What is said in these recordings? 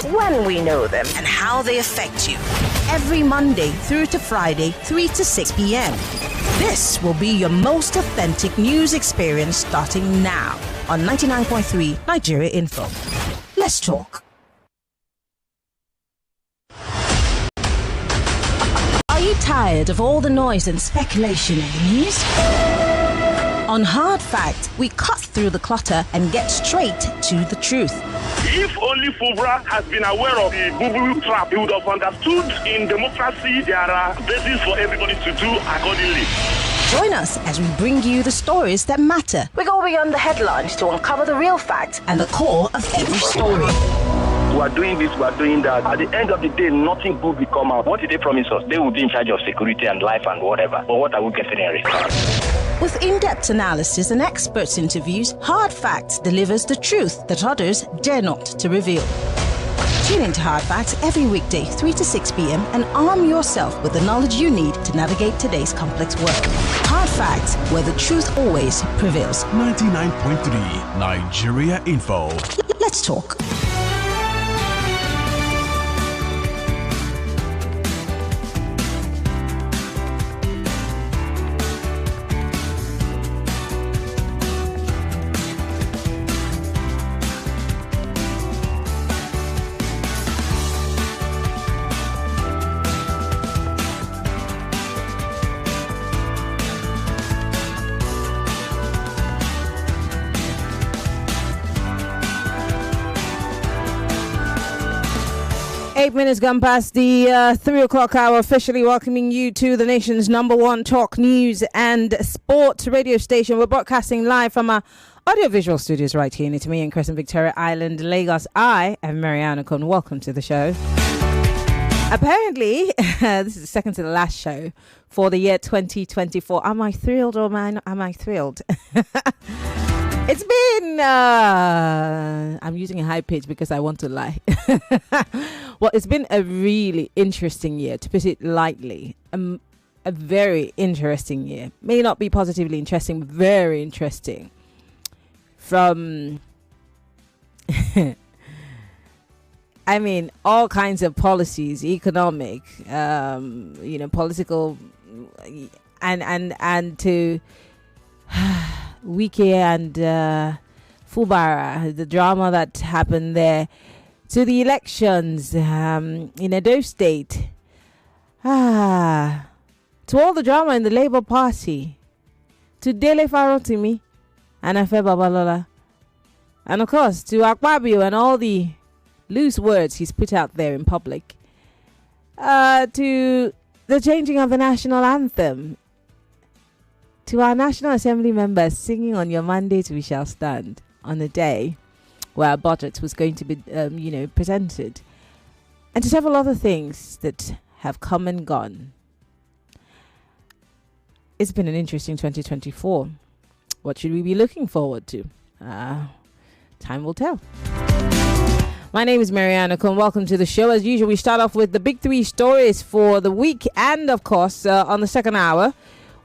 when we know them, and how they affect you. every Monday through to Friday, 3 to 6 p.m. This will be your most authentic news experience starting now on 99.3 Nigeria Info. Let's talk. Are you tired of all the noise and speculation in the news? On Hard Fact, we cut through the clutter and get straight to the truth. If only Fubra has been aware of the Google trap, he would have understood in democracy there are bases for everybody to do accordingly. Join us as we bring you the stories that matter. We go beyond the headlines to uncover the real facts and the core of every story. We are doing this, we are doing that. At the end of the day, nothing good will come out. What did they promise us? They will be in charge of security and life and whatever. But what are we getting in return? With in-depth analysis and experts interviews, Hard Facts delivers the truth that others dare not to reveal. Tune into Hard Facts every weekday, 3 to 6 p.m. and arm yourself with the knowledge you need to navigate today's complex world. Hard Facts, where the truth always prevails. 99.3 Nigeria Info. Let's talk. 8 minutes gone past the 3 o'clock hour, officially welcoming you to the nation's #1 talk news and sports radio station. We're broadcasting live from our audiovisual studios right here in Italy and Crescent Victoria Island, Lagos. I am Marianne Okon. Welcome to the show. Apparently, this is the second to the last show for the year 2024. Am I thrilled or am I thrilled? It's been, I'm using a high pitch because I want to lie. Well, it's been a really interesting year, to put it lightly. A very interesting year. May not be positively interesting, but very interesting. From, I mean, all kinds of policies, economic, political, and to Wike and Fubara, the drama that happened there, to the elections in Edo State, to all the drama in the Labour Party, to Dele Farotimi and Afe Babalola, and of course to Akpabio and all the loose words he's put out there in public, to the changing of the national anthem, to our National Assembly members singing on your mandate we shall stand on a day where our budget was going to be, presented, and to several other things that have come and gone. It's been an interesting 2024. What should we be looking forward to? Time will tell. My name is Marianne Okon. Welcome to the show. As usual, we start off with the big three stories for the week, and of course, on the second hour,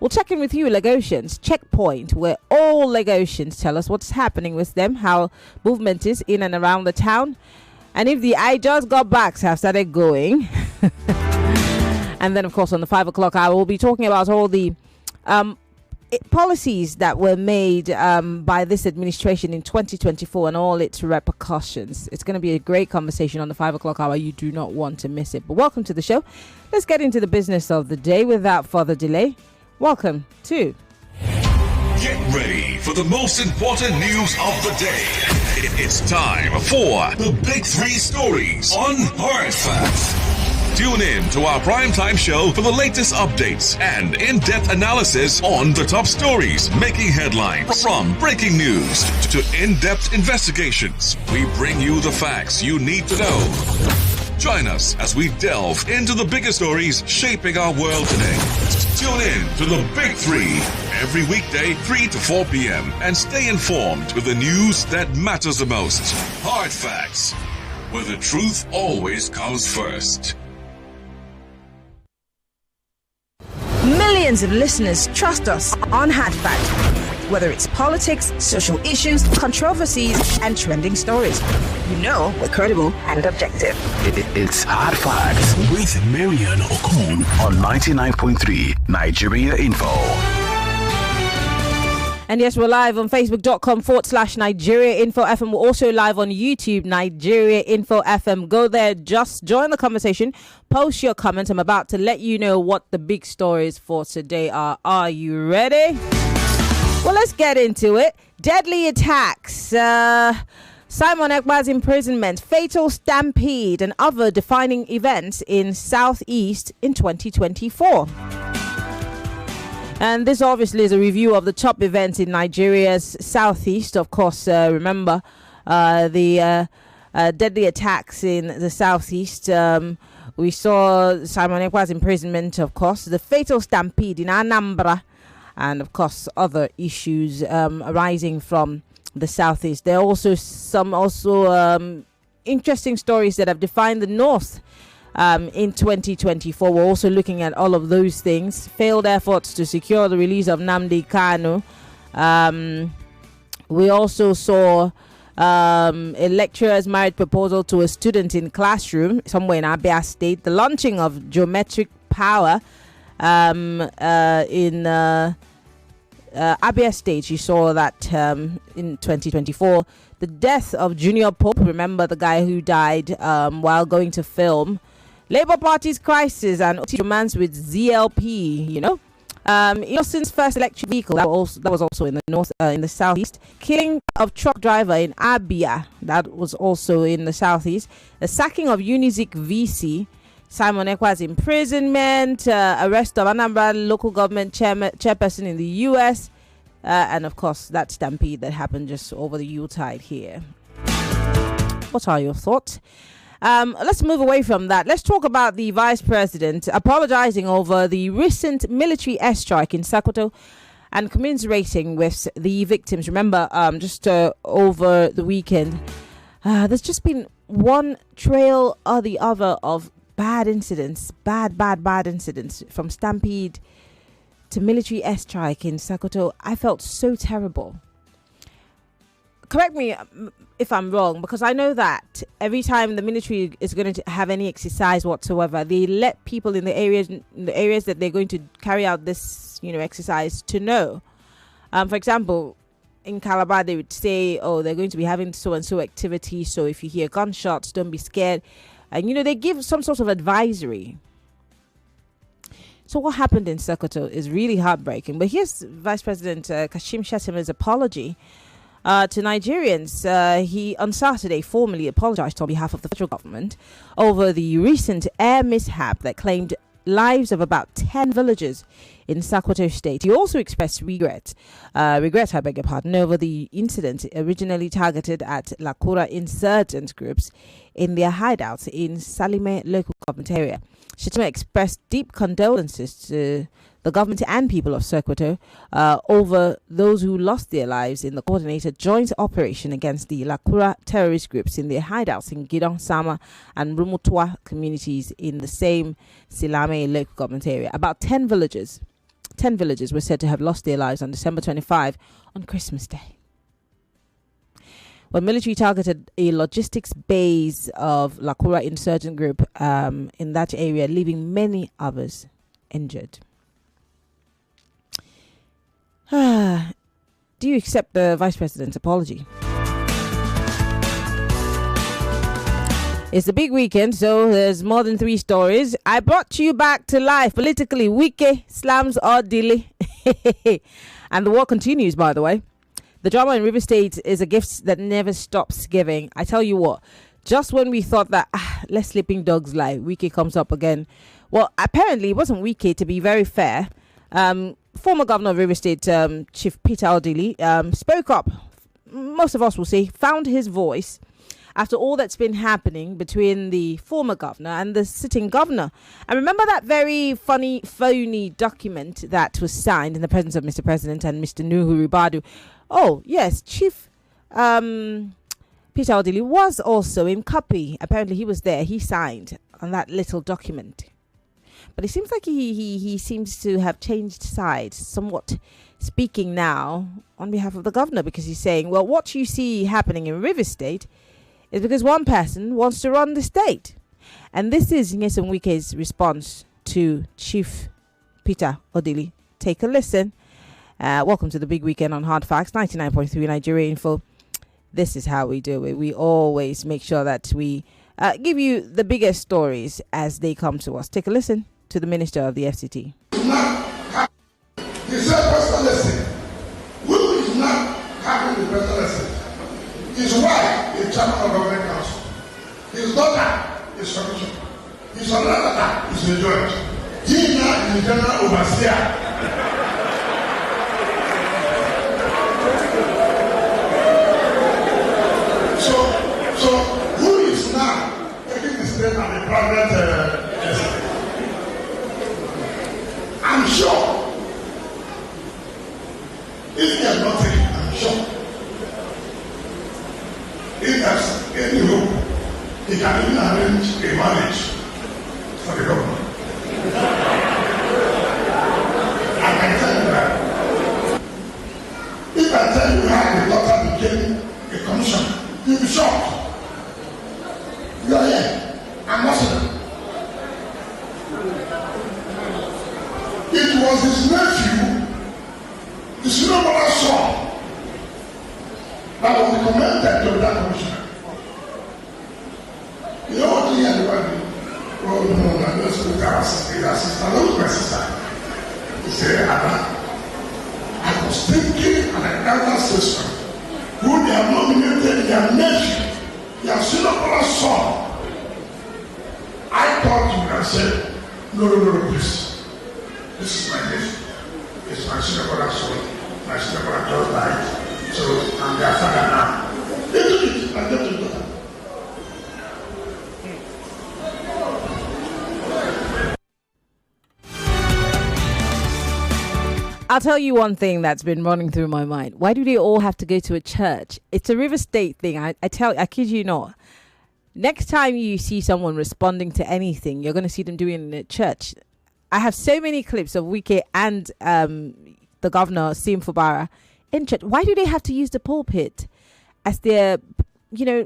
we'll check in with you, Lagosians. Checkpoint, where all Lagosians tell us what's happening with them, how movement is in and around the town, and if the I just got backs have started going. And then, of course, on the 5 o'clock hour, we'll be talking about all the policies that were made by this administration in 2024 and all its repercussions. It's going to be a great conversation on the 5 o'clock hour. You do not want to miss it. But welcome to the show. Let's get into the business of the day without further delay. Welcome to... Get ready for the most important news of the day. It's time for the Big Three Stories on Hard Facts. Tune in to our primetime show for the latest updates and in-depth analysis on the top stories making headlines. From breaking news to in-depth investigations, we bring you the facts you need to know. Join us as we delve into the biggest stories shaping our world today. Tune in to the Big Three every weekday, 3 to 4 p.m. and stay informed with the news that matters the most. Hard Facts, where the truth always comes first. Millions of listeners trust us on Hard Fact. Whether it's politics, social issues, controversies, and trending stories, you know we're credible and objective. It's Hard Facts with Marian Okon on 99.3 Nigeria Info. And yes, we're live on facebook.com/Nigeria Info FM. We're also live on YouTube, Nigeria Info FM. Go there, just join the conversation, post your comments. I'm about to let you know what the big stories for today are. Are you ready? Well, let's get into it. Deadly attacks, Simon Ekpa's imprisonment, fatal stampede, and other defining events in Southeast in 2024. And this obviously is a review of the top events in Nigeria's Southeast. Of course, remember the deadly attacks in the Southeast. We saw Simon Ekpa's imprisonment, of course, the fatal stampede in Anambra, and of course other issues arising from the Southeast. There are also some interesting stories that have defined the North in 2024. We're also looking at all of those things. Failed efforts to secure the release of Nnamdi Kanu. We also saw a lecturer's marriage proposal to a student in classroom somewhere in Abia State. The launching of geometric power in Abia State. You saw that in 2024. The death of Junior Pope. Remember the guy who died while going to film. Labour Party's crisis and romance with ZLP, you know. Innocent's first electric vehicle, that was also in the north, in the southeast. Killing of truck driver in Abia, that was also in the southeast. The sacking of Unizik VC. Simon Ekpa's imprisonment, arrest of Anambra local government chairperson in the US, and of course that stampede that happened just over the Yuletide here. What are your thoughts? Let's move away from that. Let's talk about the vice president apologizing over the recent military airstrike in Sokoto and commiserating with the victims. Remember, just over the weekend, there's just been one trail or the other of bad incidents, bad incidents, from stampede to military airstrike in Sokoto. I felt so terrible. Correct me if I'm wrong, because I know that every time the military is going to have any exercise whatsoever, they let people in the areas that they're going to carry out this, exercise to know. For example, in Calabar, they would say, "Oh, they're going to be having so and so activity. So if you hear gunshots, don't be scared." And they give some sort of advisory. So what happened in Sokoto is really heartbreaking. But here's Vice President Kashim Shettima's apology to Nigerians. He on Saturday formally apologized on behalf of the federal government over the recent air mishap that claimed lives of about 10 villagers in Sokoto State. He also expressed regret, over the incident originally targeted at Lakura insurgent groups in their hideouts in Salime local government area. Shettima expressed deep condolences to the government and people of Sokoto over those who lost their lives in the coordinated joint operation against the Lakura terrorist groups in their hideouts in Gidon, Sama and Rumutwa communities in the same Silame local government area. About 10 villagers were said to have lost their lives on December 25 on Christmas Day, when military targeted a logistics base of Lakura insurgent group in that area, leaving many others injured. Do you accept the Vice President's apology? It's the big weekend, so there's more than 3 stories. I brought you back to life politically. Wike slams Odili. And the war continues, by the way. The drama in River State is a gift that never stops giving. I tell you what, just when we thought that, let sleeping dogs lie, Wike comes up again. Well, apparently it wasn't Wike, to be very fair. Former Governor of River State, Chief Peter Odili, spoke up. Most of us will say, found his voice after all that's been happening between the former governor and the sitting governor. And remember that very funny, phony document that was signed in the presence of Mr. President and Mr. Nuhu Ribadu? Oh, yes, Chief Peter Odili was also in copy. Apparently he was there. He signed on that little document. But it seems like he seems to have changed sides somewhat speaking now on behalf of the governor, because he's saying, well, what you see happening in River State is because one person wants to run the state. And this is Nyesom Wike's response to Chief Peter Odili. Take a listen. Welcome to the big weekend on Hard Facts, 99.3 Nigeria Info. This is how we do it. We always make sure that we give you the biggest stories as they come to us. Take a listen to the Minister of the FCT. He said personal lesson. Who is not having the personal lesson? His wife is chairman of government council. His daughter is commissioner. His daughter is a judge. He now is the general overseer. So who is now taking the state and the private I'm sure. If they are not taking, I'm sure. If there's any hope, he can even arrange a marriage for the government. I can tell you that. If I tell you how the daughter became a commissioner, you'll be shocked. You are here. I'm Muslim. It was his nephew, the senior brother's son, that was recommended to that commissioner. You know what he had to do? Oh no, I don't speak to our sister. Look, my sister. He said, I was thinking an elder sister who they have nominated their nephew, their senior brother's son. I thought you would have said, no, please. This is my nephew. It's my senior brother's son. My senior brother just died. So I'm their father now. They took it and they took it. I'll tell you one thing that's been running through my mind. Why do they all have to go to a church? It's a River State thing. I kid you not. Next time you see someone responding to anything, you're going to see them doing it in a church. I have so many clips of Wike and the governor, Sim Fubara, in church. Why do they have to use the pulpit as their,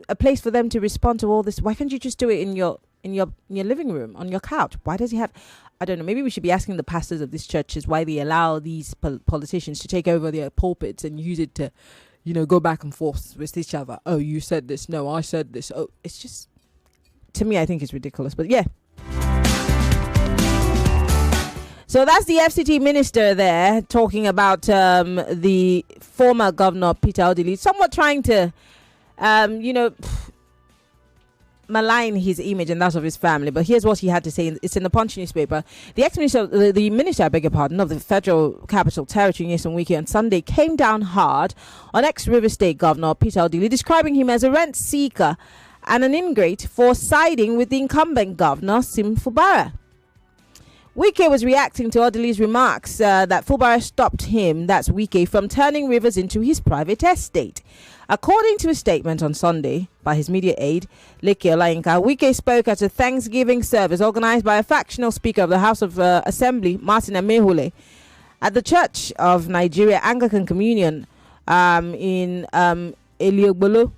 a place for them to respond to all this? Why can't you just do it in your living room, on your couch? Why does he have... I don't know, maybe we should be asking the pastors of these churches why they allow these politicians to take over their pulpits and use it to, go back and forth with each other. Oh, you said this. No, I said this. Oh, it's just, to me, I think it's ridiculous. But yeah. So that's the FCT minister there talking about the former governor, Peter Odili, somewhat trying to, malign his image and that of his family. But here's what he had to say. It's in the Punch newspaper. The ex-minister, the minister, I beg your pardon, of the Federal Capital Territory, Nyesom Wike, on Sunday came down hard on ex-River State Governor Peter Odili, describing him as a rent seeker and an ingrate for siding with the incumbent governor, Sim Fubara. Wike was reacting to Odili's remarks that Fubara stopped him, that's Wike, from turning rivers into his private estate. According to a statement on Sunday by his media aide, Leke Olayinka, Wike spoke at a Thanksgiving service organized by a factional speaker of the House of Assembly, Martin Amehule, at the Church of Nigeria Anglican Communion in Eliogbolo,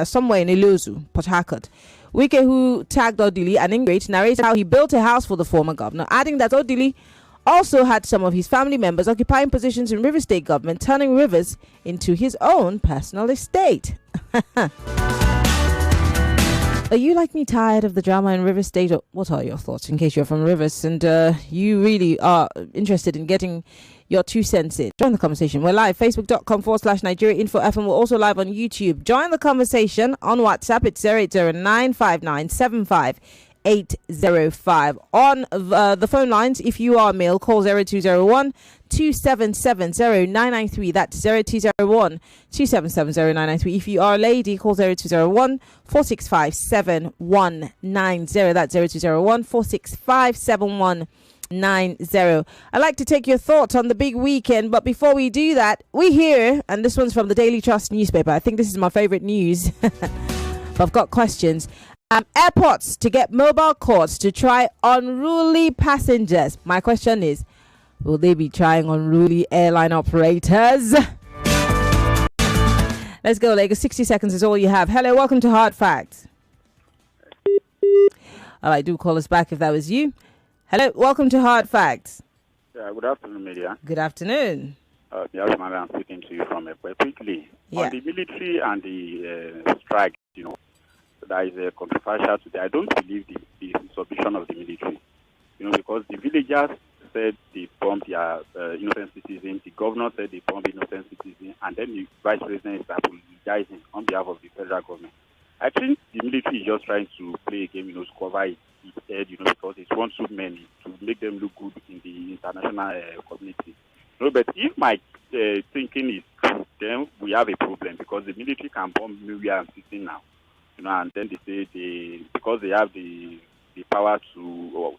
somewhere in Ilozu, Port Harcourt. Wike, who tagged Odili an ingrate, narrated how he built a house for the former governor, adding that Odili also had some of his family members occupying positions in River State government, turning rivers into his own personal estate. Are you like me tired of the drama in River State? Or what are your thoughts, in case you're from Rivers and you really are interested in getting your 2 cents in? Join the conversation. We're live, facebook.com/Nigeria Info FM. We're also live on YouTube. Join the conversation on WhatsApp. It's 08095975805. On the phone lines, if you are male, call 0201 2770993. That's 0201 2770993. If you are a lady, call 0201 465 7190. That's 0201 465 7190. I'd like to take your thoughts on the big weekend, but before we do that, we hear, and this one's from the Daily Trust newspaper. I think this is my favorite news. But I've got questions. Airports to get mobile courts to try unruly passengers. My question is, Will they be trying unruly airline operators? Let's go, Lagos. 60 seconds is all you have. Hello, welcome to Hard Facts. All right, do call us back if that was you. Hello, welcome to Hard Facts. Yeah, good afternoon, media. Good afternoon. Yes, I'm speaking to you from quickly. Yeah. On the military and the strike, that is controversial today. I don't believe the submission of the military, because the villagers said they bombed their innocent citizens, the governor said they bombed innocent citizens, and then the vice president is apologizing on behalf of the federal government. I think the military is just trying to play a game, to cover its head, because it wants so many to make them look good in the international community. But if my thinking is true, then we have a problem, because the military can bomb where I'm sitting now, and then they say because they have the power to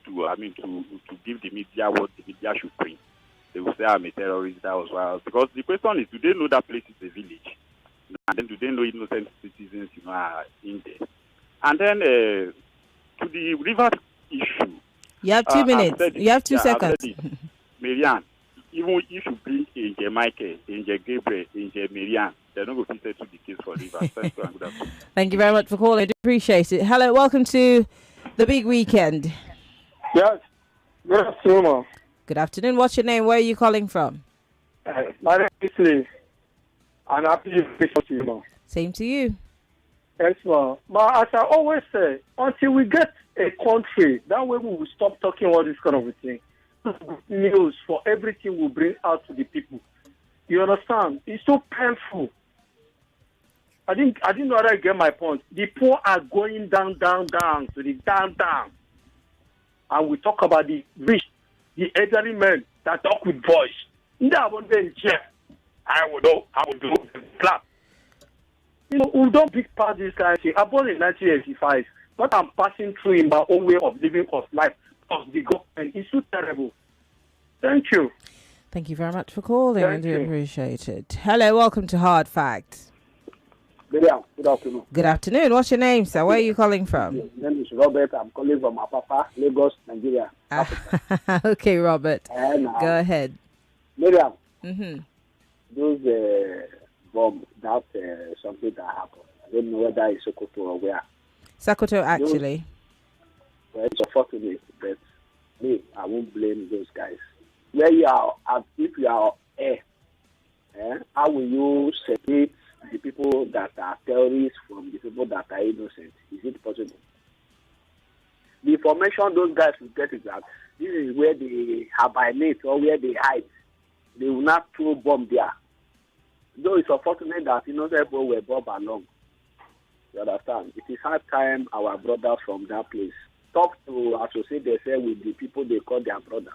give the media what the media should bring. They will say I'm a terrorist as well. Because the question is, do they know that place is a village? And then do they know innocent citizens are in there? And then to the river issue. You have 2 minutes. You have 2 seconds. Marianne, even if you bring Angel Michael, Angel Gabriel, Angel Marianne, they're not going to settle the case for river. Thank you and good afternoon. Thank you very much for calling. I do appreciate it. Hello, welcome to the big weekend. Yes. Good afternoon. Good afternoon. What's your name? Where are you calling from? My name is Lee. And happy Christmas to you, ma. Same to you. Yes, ma. Ma, as I always say, until we get a country, that way we will stop talking all this kind of a thing. News for everything we bring out to the people. You understand? It's so painful. I didn't know how to get my point. The poor are going down to the down. And we talk about the rich, the elderly men that talk with voice. That one day in chair. I will do clap. We don't big part this kind of thing. I born in 1985. What I'm passing through in my own way of living of life of the government is so terrible. Thank you. Thank you very much for calling. I do appreciate it. Hello, welcome to Hard Facts. Good afternoon. Good afternoon. What's your name, sir? Where are you calling from? My name is Robert. I'm calling from Apapa, Lagos, Nigeria. Okay, Robert. Go ahead. Miriam, Mm-hmm. those bombs, that's something that happened. I don't know whether it's Sokoto or where. Sokoto, actually. Well, it's unfortunate, but me, I won't blame those guys. Where you are, if you are air, how will you separate the people that are terrorists from the people that are innocent? Is it possible? The information those guys will get is that this is where they hibernate or where they hide. They will not throw bomb there. Though it's unfortunate that innocent people were bombed along. You understand? It is hard time our brothers from that place stop to associate themselves with the people they call their brothers.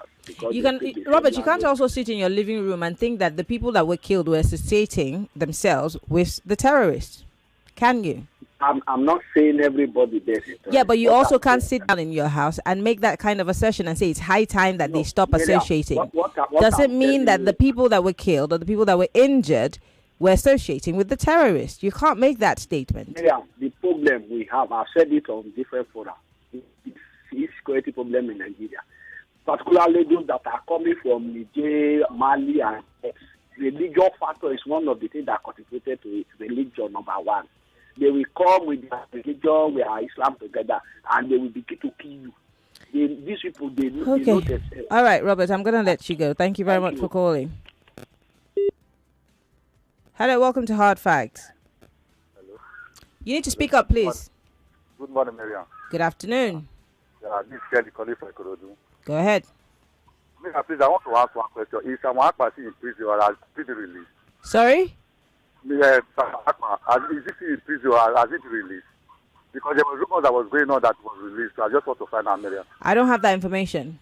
You can, Robert, you can't also sit in your living room and think that the people that were killed were associating themselves with the terrorists. Can you? I'm not saying everybody does it. Yeah, but you also can't sit down in your house and make that kind of assertion and say it's high time that they stop associating. Does it mean that the people that were killed or the people that were injured were associating with the terrorists? You can't make that statement. Yeah, the problem we have, I've said it on different fora, it's security problem in Nigeria. Particularly those that are coming from Niger, Mali, and religion factor is one of the things that contributed to it. Religion, number one. They will come with their religion, with our Islam together, and they will begin to kill you. These people, they know themselves. All right, Robert, I'm going to let you go. Thank you very much for calling. Hello, welcome to Hard Facts. Hello. You need to speak up, please. Good morning, Miriam. Good afternoon. This is Kelly calling from Okon. Go ahead. Miriam, please, I want to ask one question. Is someone in prison or has been released? Sorry? Is it in prison or has it released? Because there was rumors that was going on that was released. So I just want to find out, Miriam. I don't have that information.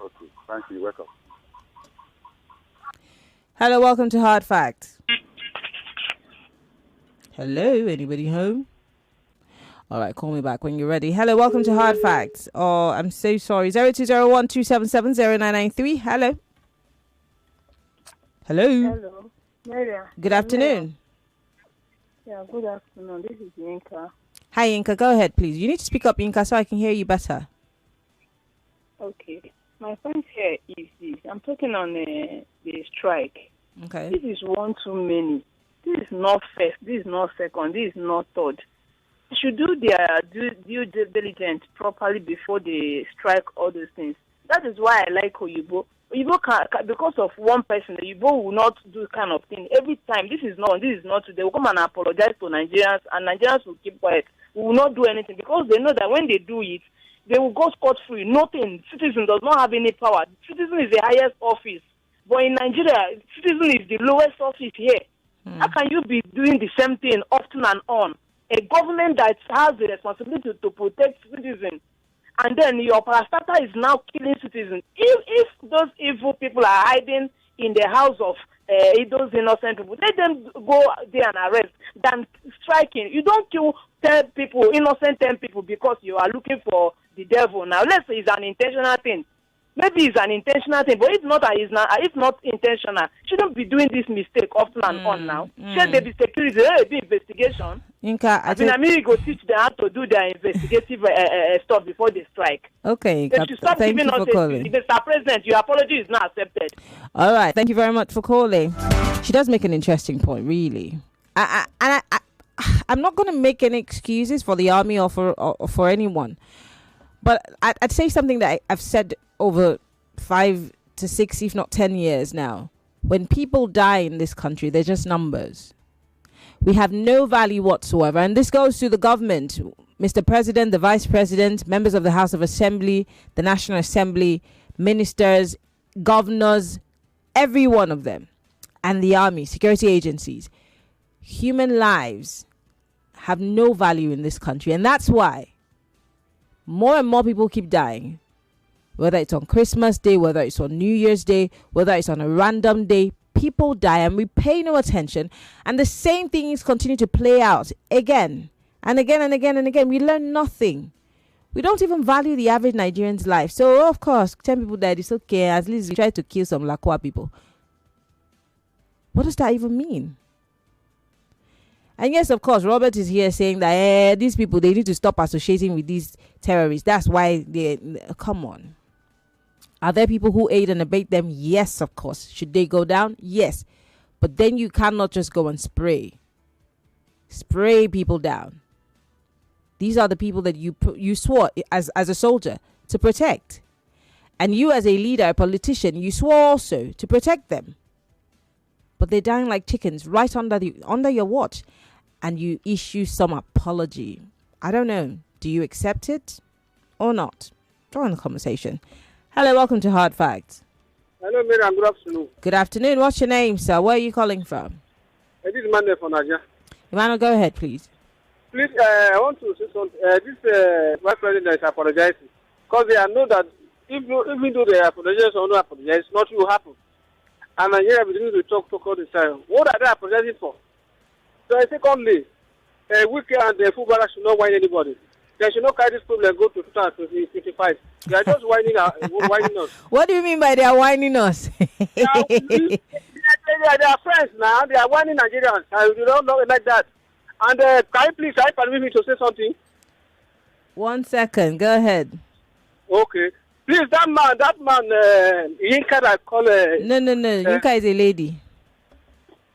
Okay, thank you. Welcome. Hello, welcome to Hard Facts. Hello, anybody home? All right, call me back when you're ready. Hello, welcome to Hard Facts. Oh, I'm so sorry. 0201-277-0993. Hello. Hello. Hello. Maria. Good afternoon. Yeah, good afternoon. This is Yinka. Hi, Yinka. Go ahead, please. You need to speak up, Yinka, so I can hear you better. Okay. My point here is this. I'm talking on the strike. Okay. This is one too many. This is not first. This is not second. This is not third. They should do their due diligence properly before they strike all those things. That is why I like Oyibo. Oyibo can, because of one person, Oyibo will not do kind of thing. Every time, this is not, they will come and apologize to Nigerians, and Nigerians will keep quiet. We will not do anything because they know that when they do it, they will go scot-free. Nothing. Citizen does not have any power. Citizen is the highest office. But in Nigeria, citizen is the lowest office here. How can you be doing the same thing often and on? A government that has the responsibility to protect citizens, and then your parastatal is now killing citizens. If those evil people are hiding in the house of those innocent people, let them go there and arrest than striking. You don't kill 10 people, innocent 10 people, because you are looking for the devil. Now, let's say it's an intentional thing. Maybe it's an intentional thing, but if not intentional, shouldn't be doing this mistake often and on now. Should there be security? There will be investigation. I mean, go teach them how to do their investigative stuff before they strike. Okay. They should stop Thank giving you us for calling. Mr. President, your apology is not accepted. All right. Thank you very much for calling. She does make an interesting point, really. I'm not going to make any excuses for the army or for anyone. But I'd say something that I've said over 5 to 6, if not 10 years now. When people die in this country, they're just numbers. We have no value whatsoever. And this goes to the government, Mr. President, the Vice President, members of the House of Assembly, the National Assembly, ministers, governors, every one of them, and the army, security agencies. Human lives have no value in this country. And that's why more and more people keep dying. Whether it's on Christmas Day, whether it's on New Year's Day, whether it's on a random day, people die and we pay no attention. And the same things continue to play out again and again and again and again. We learn nothing. We don't even value the average Nigerian's life. So, of course, 10 people died. It's okay. At least we try to kill some Lakwa people. What does that even mean? And yes, of course, Robert is here saying that these people, they need to stop associating with these terrorists. That's why they... Come on. Are there people who aid and abet them? Yes, of course. Should they go down? Yes. But then you cannot just go and spray people down. These are the people that you swore as a soldier to protect. And you as a leader, a politician, you swore also to protect them. But they're dying like chickens right under your watch. And you issue some apology. I don't know. Do you accept it or not? Join the conversation. Hello, welcome to Hard Facts. Hello, Miriam. Good afternoon. Good afternoon. What's your name, sir? Where are you calling from? This is Emmanuel from Nigeria. Emmanuel, go ahead, please. Please, I want to say something. This Vice President is apologizing. Because they know that even though they apologize or not apologize, nothing will happen. And Nigeria begins to talk all the time. What are they apologizing for? So, secondly, Wike and the Fubara should not whine anybody. They should not carry this problem and go to 2025. They are just whining us. What do you mean by they are whining us? they are friends now. They are whining Nigerians. I do not know like that. And can you please permit me to say something? 1 second. Go ahead. Okay. Please, that man, Yinka that call... No. Yinka is a lady.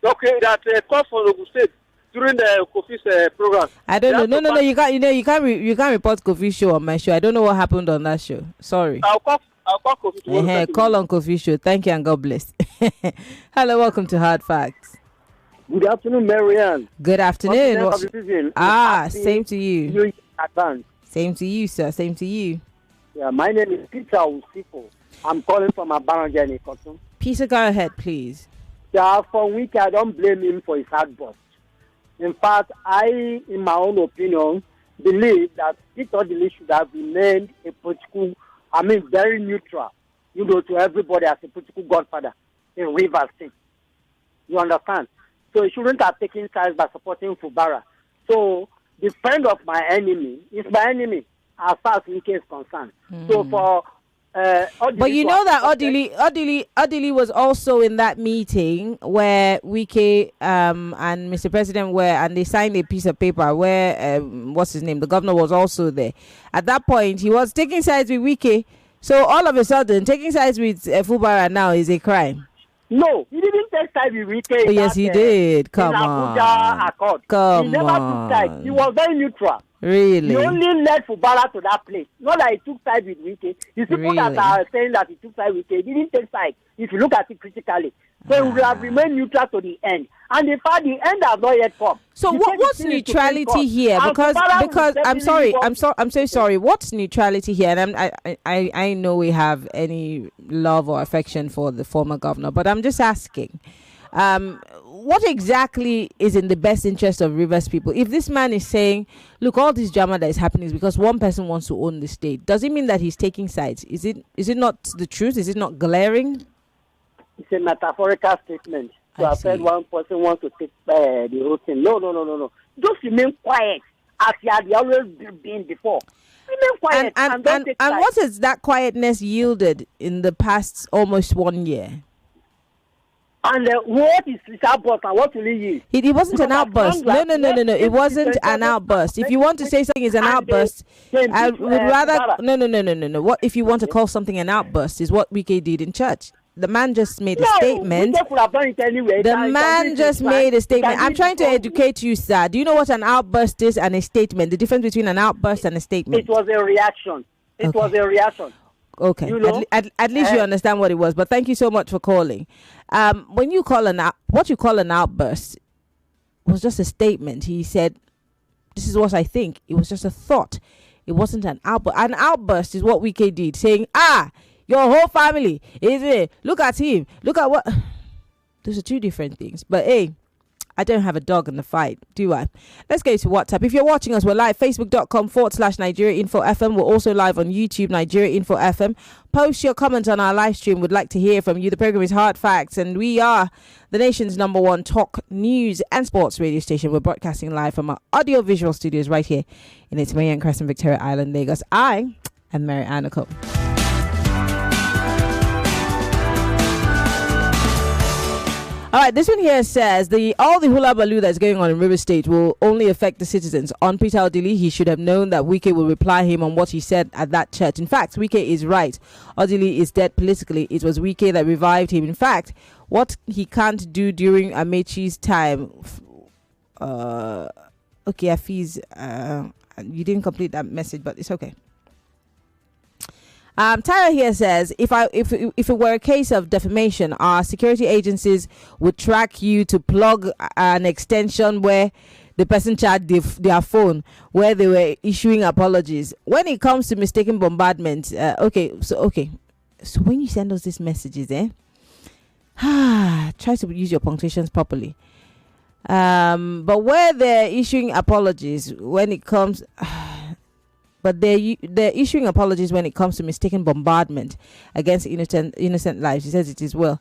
Okay, that called for Ogun State during the Kofi's program. I don't know. No. You can't report Kofi's show on my show. I don't know what happened on that show. Sorry. I'll call Kofi. Call on Kofi's show. Thank you and God bless. Hello, welcome to Hard Facts. Good afternoon, Marianne. Good afternoon. Same to you. New advance. Same to you, sir. Same to you. Yeah, my name is Peter Usifo. I'm calling from Abaranja in Okon. Peter, go ahead, please. Yeah, for Wike, I don't blame him for his outburst. In fact, I, in my own opinion, believe that Peter Odili should have remained a political, very neutral, to everybody as a political godfather in Rivers State. You understand? So he shouldn't have taken sides by supporting Fubara. So the friend of my enemy is my enemy as far as Wike is concerned. So for but you know that Odili was also in that meeting where Wike and Mr. President were, and they signed a piece of paper where what's his name, the governor was also there. At that point, he was taking sides with Wike So all of a sudden, taking sides with Fubara now is a crime. No, he didn't take side with Wike. Oh, yes, he did. Come on. Come he never took side. He was very neutral. Really? He only led Fubara to that place. Not that he took side with Wike. These people that are saying that he took side with Wike, he didn't take side. If you look at it critically. So he would have remained neutral to the end. And in fact, the end has not yet come. So what's neutrality here? Because I'm so sorry. What's neutrality here? And I know we have any love or affection for the former governor, but I'm just asking, what exactly is in the best interest of Rivers people? If this man is saying, look, all this drama that is happening is because one person wants to own the state, does it mean that he's taking sides? Is it not the truth? Is it not glaring? It's a metaphorical statement. So I said one person wants to take the whole thing. No. Just remain quiet as you had always been before. Remain quiet and don't take sides. And what has that quietness yielded in the past almost 1 year? And what is this outburst and what will he use? It wasn't an outburst. No. It wasn't an outburst. If you want to say something is an outburst, I would rather... No. What if you want to call something an outburst is what Wike did in church. The man just made a statement. The man just made a statement. I'm trying to educate you, sir. Do you know what an outburst is and a statement? The difference between an outburst and a statement? It was a reaction. It was a reaction. Okay. You know? At least you understand what it was. But thank you so much for calling. When you call what you call an outburst was just a statement. He said, "This is what I think." It was just a thought. It wasn't an outburst. An outburst is what Wike did, saying, your whole family is it? Look at him. Look at what. Those are two different things. But hey, I don't have a dog in the fight, do I? Let's go to WhatsApp. If you're watching us, we're live, facebook.com/Nigeria Info FM. We're also live on YouTube, Nigeria Info FM. Post your comments on our live stream. We'd like to hear from you. The program is Hard Facts, and we are the nation's #1 talk, news, and sports radio station. We're broadcasting live from our audio-visual studios right here in its Mayan Crescent, Victoria Island, Lagos. I am Mary Anako. All right, this one here says all the hula baloo that's going on in River State will only affect the citizens. On Peter Odili, he should have known that Wike will reply him on what he said at that church. In fact, Wike is right. Odili is dead politically. It was Wike that revived him. In fact, what he can't do during Amechi's time. Okay, Afiz, you didn't complete that message, but it's okay. Tyra here says, if it were a case of defamation, our security agencies would track you to plug an extension where the person charged their phone, where they were issuing apologies. When it comes to mistaken bombardment, so when you send us these messages, try to use your punctuations properly. But where they're issuing apologies when it comes... But they're issuing apologies when it comes to mistaken bombardment against innocent lives. He says it is well.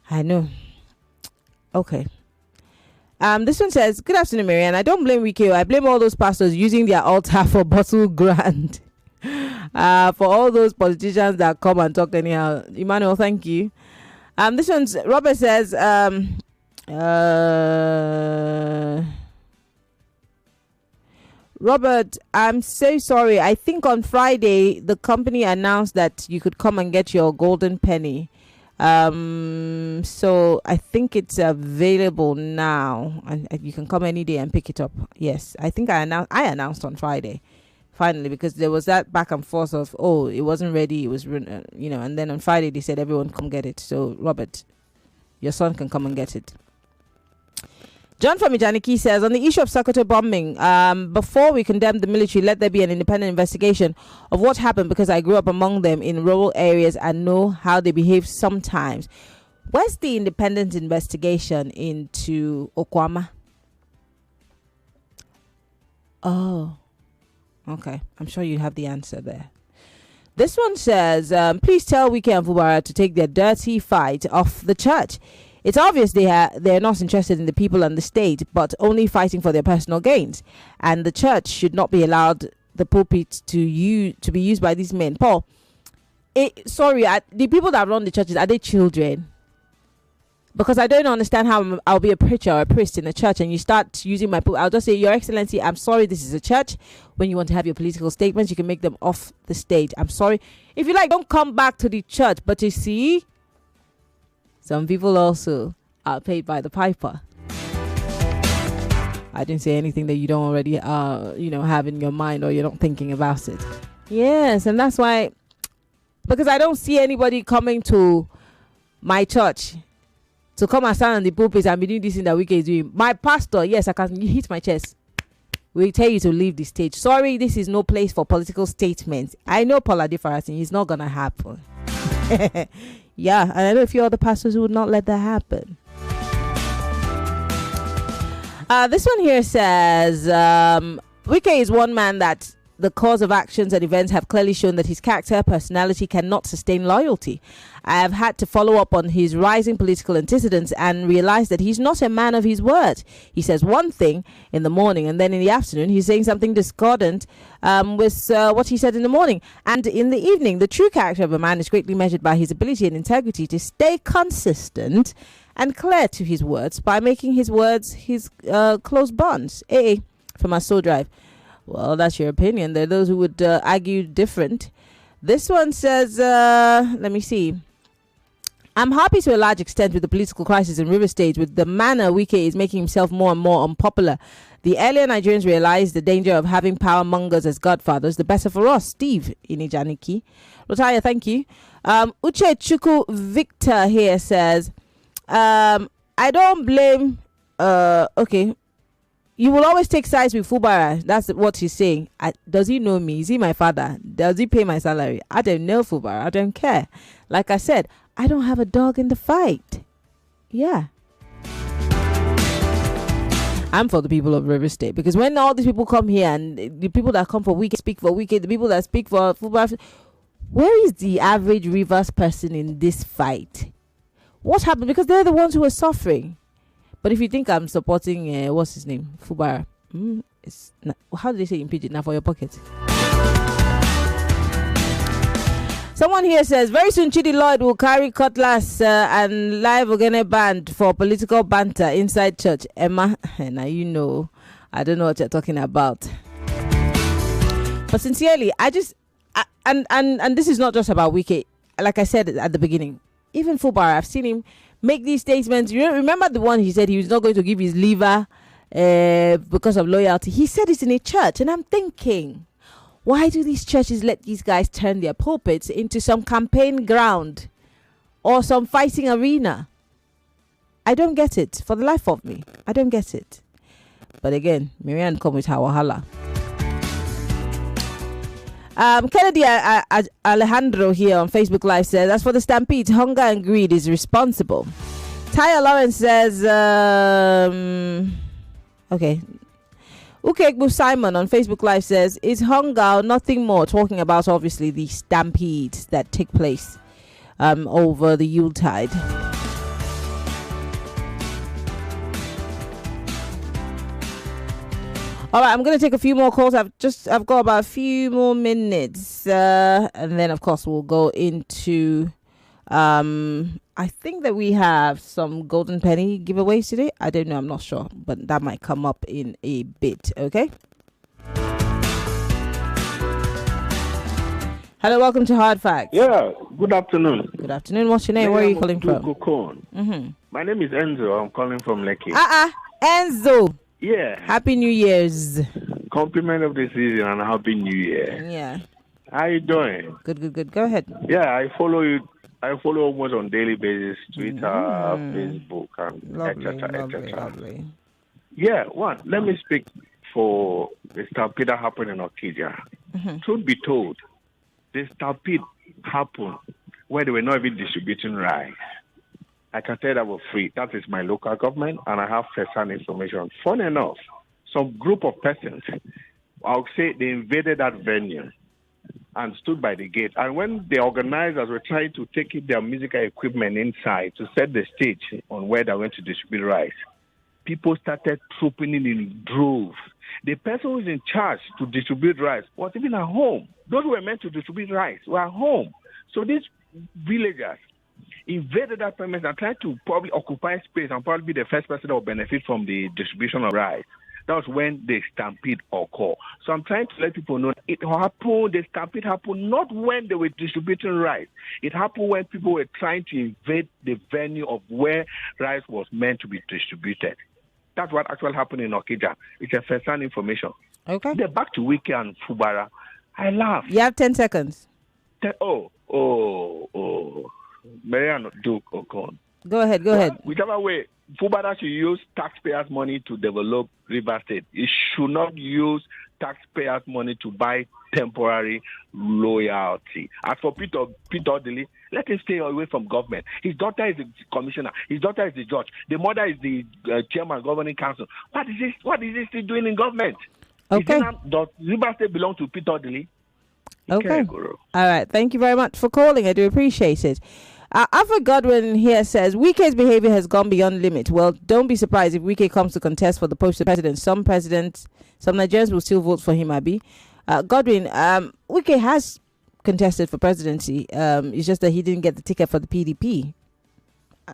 I know. Okay. This one says, good afternoon, Marianne. I don't blame Wike. I blame all those pastors using their altar for bottle grant. For all those politicians that come and talk anyhow. Emmanuel, thank you. This one's Robert says, Robert, I'm so sorry. I think on Friday, the company announced that you could come and get your golden penny. So I think it's available now. And you can come any day and pick it up. Yes, I think I announced on Friday, finally, because there was that back and forth of, it wasn't ready. It was, and then on Friday, they said, everyone come get it. So, Robert, your son can come and get it. John from Ijaniki says, on the issue of Sokoto bombing, before we condemn the military, let there be an independent investigation of what happened, because I grew up among them in rural areas and know how they behave sometimes. Where's the independent investigation into Okwama? Oh, okay. I'm sure you have the answer there. This one says, please tell Wike and Fubara to take their dirty fight off the church. It's obvious they're not interested in the people and the state, but only fighting for their personal gains. And the church should not be allowed the pulpit to be used by these men. Paul, the people that run the churches, are they children? Because I don't understand how I'll be a preacher or a priest in a church and you start using my I'll just say, Your Excellency, I'm sorry, this is a church. When you want to have your political statements, you can make them off the stage. I'm sorry. If you like, don't come back to the church. But you see, some people also are paid by the piper. I didn't say anything that you don't already have in your mind or you're not thinking about it. Yes, and that's why, because I don't see anybody coming to my church to come and stand on the pulpit and be doing this thing that Wike is doing. My pastor, yes, I can hit my chest. We tell you to leave the stage. Sorry, this is no place for political statements. I know Paula Farasing, it's not gonna happen. Yeah, and I know a few other pastors who would not let that happen. This one here says, Wike is one man that the cause of actions and events have clearly shown that his character, personality cannot sustain loyalty. I have had to follow up on his rising political antecedents and realize that he's not a man of his word. He says one thing in the morning and then in the afternoon he's saying something discordant with what he said in the morning. And in the evening, the true character of a man is greatly measured by his ability and integrity to stay consistent and clear to his words by making his words his close bonds. AA from our Soul Drive. Well, that's your opinion. There are those who would argue different. This one says, let me see. I'm happy to a large extent with the political crisis in River State, with the manner Wike is making himself more and more unpopular. The earlier Nigerians realized the danger of having power mongers as godfathers, the better for us. Steve Inijaniki. Rotaya, thank you. Uche Chuku Victor here says, I don't blame, okay. You will always take sides with Fubara. That's what he's saying. Does he know me? Is he my father? Does he pay my salary? I don't know Fubara. I don't care. Like I said, I don't have a dog in the fight. Yeah. I'm for the people of River State, because when all these people come here and the people that come for Wike speak for Wike, the people that speak for Fubara, where is the average Rivers person in this fight? What happened? Because they're the ones who are suffering. But if you think I'm supporting, what's his name? Fubara. It's not, how do they say in Pidgin? Now for your pocket. Someone here says, very soon Chidi Lloyd will carry cutlass and live Ogene band for political banter inside church. Emma, now you know, I don't know what you're talking about. But sincerely, and this is not just about Wike. Like I said at the beginning, even Fubara, I've seen him make these statements. You remember the one he said he was not going to give his liver because of loyalty. He said it in a church, and I'm thinking, why do these churches let these guys turn their pulpits into some campaign ground or some fighting arena? I don't get it. For the life of me, I don't get it. But again, Marianne come with her wahala. Kennedy Alejandro here on Facebook Live says, as for the stampede, hunger and greed is responsible. Taya Lawrence says, okay. Ukegbu Simon on Facebook Live says, is hunger nothing more? Talking about obviously the stampedes that take place over the Yuletide. All right, I'm going to take a few more calls. I've got about a few more minutes. And then, of course, we'll go into, I think that we have some golden penny giveaways today. I don't know. I'm not sure. But that might come up in a bit. Okay. Hello, welcome to Hard Facts. Yeah, good afternoon. Good afternoon. What's your name? Where are you calling from? Okon. Mm-hmm. My name is Enzo. I'm calling from Lekki. Enzo. Yeah. Happy New Year's. Compliment of the season and Happy New Year. Yeah. How you doing? Good. Go ahead. Yeah, I follow you. I follow almost on daily basis, Twitter, Facebook, and etc. Yeah, let me speak for the stampede that happened in Okija. Mm-hmm. Truth be told, the stampede happened where they were not even distributing rice. I can tell that for free. That is my local government, and I have first-hand information. Funny enough, some group of persons, I would say they invaded that venue and stood by the gate. And when the organizers were trying to take their musical equipment inside to set the stage on where they're going to distribute rice, people started trooping in droves. The person who is in charge to distribute rice was even at home. Those who were meant to distribute rice were at home. So these villagers, invaded that premise and tried to probably occupy space and probably be the first person that will benefit from the distribution of rice. That was when the stampede occurred. So I'm trying to let people know it happened, the stampede happened not when they were distributing rice. It happened when people were trying to invade the venue of where rice was meant to be distributed. That's what actually happened in Okija. It's a first-hand information. Okay. Then back to Wike and Fubara. I laugh. You have 10 seconds. Mariano Duke Okon. Go ahead. Whichever way, Fubara should use taxpayers' money to develop River State. It should not use taxpayers' money to buy temporary loyalty. As for Peter Odili, let him stay away from government. His daughter is the commissioner. His daughter is the judge. The mother is the chairman of governing council. What is he still doing in government? Okay. Does River State belong to Peter Odili? Okay. All right. Thank you very much for calling. I do appreciate it. Alfred Godwin here says, Wike's behavior has gone beyond limit. Well, don't be surprised if Wike comes to contest for the post of president. Some Nigerians will still vote for him, Abi. Godwin, Wike has contested for presidency. It's just that he didn't get the ticket for the PDP.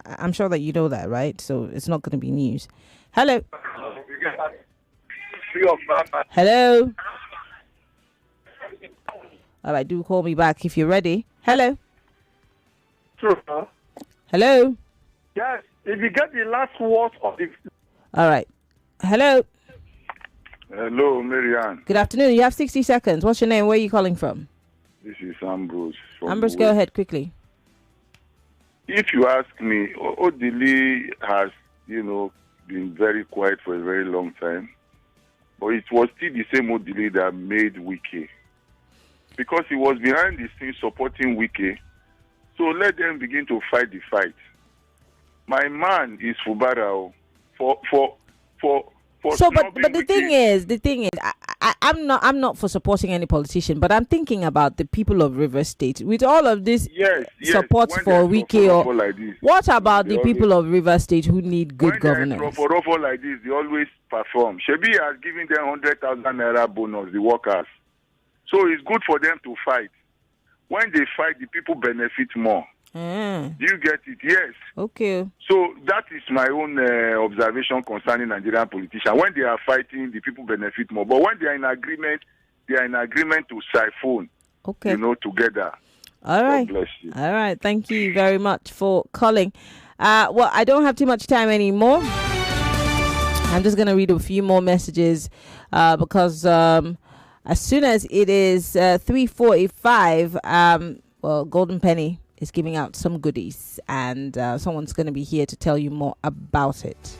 I'm sure that you know that, right? So it's not going to be news. Hello. Hello. All right, do call me back if you're ready. Hello. Sure. Hello. Yes, if you get the last word of the... All right. Hello. Hello, Marianne. Good afternoon. You have 60 seconds. What's your name? Where are you calling from? This is Ambrose. Ambrose, go ahead quickly. If you ask me, Odili has, been very quiet for a very long time. But it was still the same Odili that made Wike. Because he was behind the scenes supporting Wike. So let them begin to fight the fight. My man is Fubara for so, but the thing is, I'm not for supporting any politician, but I'm thinking about the people of River State with all of this support for Wike. Or like this, what about the people of River State who need good governance? For like this, they always perform. Shebi has given them 100,000 naira bonus, the workers. So it's good for them to fight. When they fight, the people benefit more. Do you get it? Yes. Okay. So that is my own observation concerning Nigerian politicians. When they are fighting, the people benefit more. But when they are in agreement, to siphon, together. All right. God bless you. All right. Thank you very much for calling. Well, I don't have too much time anymore. I'm just going to read a few more messages because as soon as it is 3:45, Golden Penny is giving out some goodies, and someone's going to be here to tell you more about it.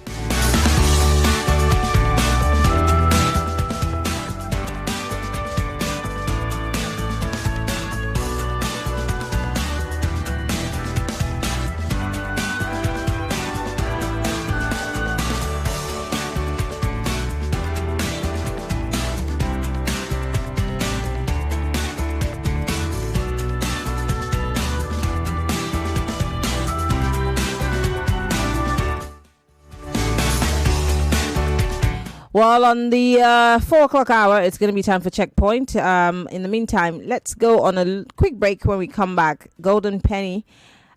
Well, on the 4 o'clock hour, it's going to be time for Checkpoint. In the meantime, let's go on a quick break. When we come back, Golden Penny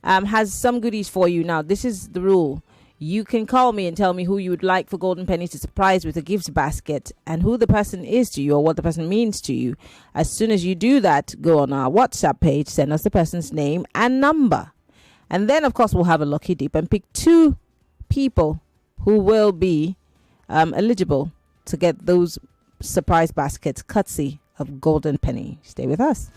has some goodies for you. Now, this is the rule. You can call me and tell me who you would like for Golden Penny to surprise with a gift basket and who the person is to you or what the person means to you. As soon as you do that, go on our WhatsApp page, send us the person's name and number. And then, of course, we'll have a lucky dip and pick 2 people who will be eligible to get those surprise baskets courtesy of Golden Penny. Stay with us.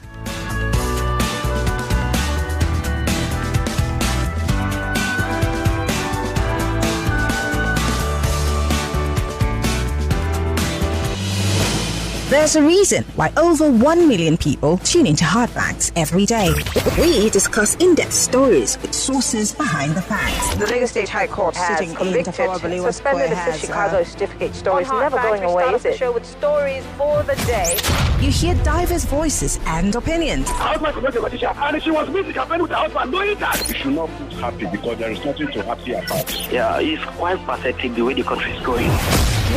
There's a reason why over 1 million people tune into Hard Facts every day. We discuss in-depth stories with sources behind the facts. The Lagos State High Court has convicted, suspended the Chicago certificate story is never going away, is it? The show with stories for the day. You hear diverse voices and opinions. Husband was a politician, and she was meeting campaign with her husband, knowing that. You should not be happy because there is nothing to happy about. Yeah, it's quite pathetic the way the country is going.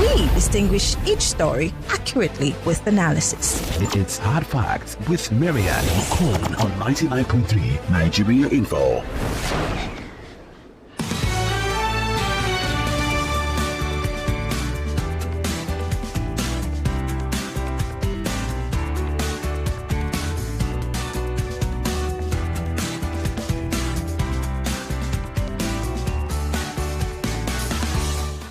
We distinguish each story accurately with analysis. It's Hard Facts with Marianne Okon on 99.3 Nigeria Info.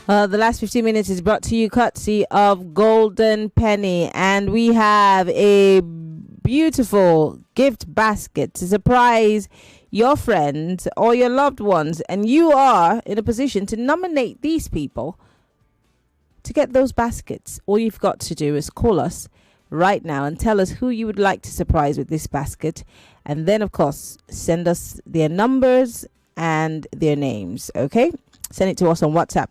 The last 15 minutes is brought to you courtesy of Golden Penny, and we have a beautiful gift basket to surprise your friends or your loved ones, and you are in a position to nominate these people to get those baskets. All you've got to do is call us right now and tell us who you would like to surprise with this basket, and then of course send us their numbers and their names. Okay, send it to us on WhatsApp.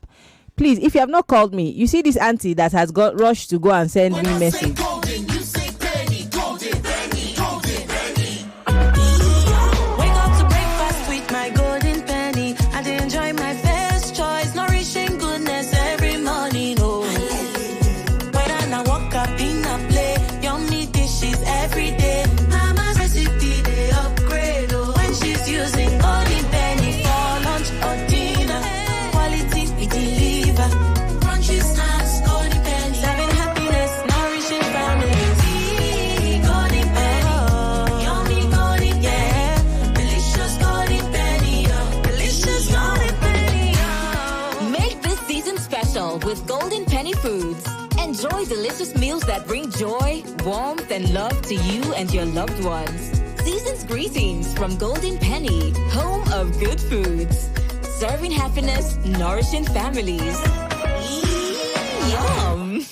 Please, if you have not called me, you see this auntie that has got rushed to go and send me message. Golden, you say penny, golden, penny, golden, penny. Wake up to breakfast with my golden penny. I enjoy my first choice, nourishing goodness every morning. Oh, when I walk up in a play, yummy dishes every day. Mama's recipe they upgrade. Oh, when she's using golden penny for lunch or dinner, quality we deliver. Crunchy snacks, golden penny. Serving happiness, nourishing families. Golden penny, yummy golden penny. Delicious golden penny, delicious golden penny. Make this season special with Golden Penny Foods. Enjoy delicious meals that bring joy, warmth, and love to you and your loved ones. Season's greetings from Golden Penny, home of good foods. Serving happiness, nourishing families. Yum!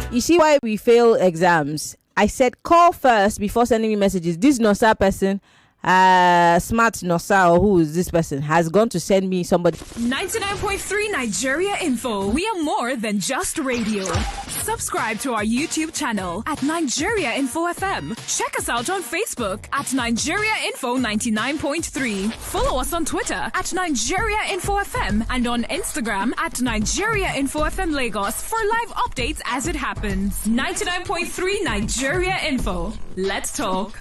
You see why we fail exams? I said call first before sending me messages. This Nosa person, smart Nosa, or who is this person, has gone to send me somebody. 99.3 Nigeria Info. We are more than just radio. Subscribe to our YouTube channel at Nigeria Info FM. Check us out on Facebook at Nigeria Info 99.3. Follow us on Twitter at Nigeria Info FM and on Instagram at Nigeria Info FM Lagos for live updates as it happens. 99.3 Nigeria Info. Let's talk.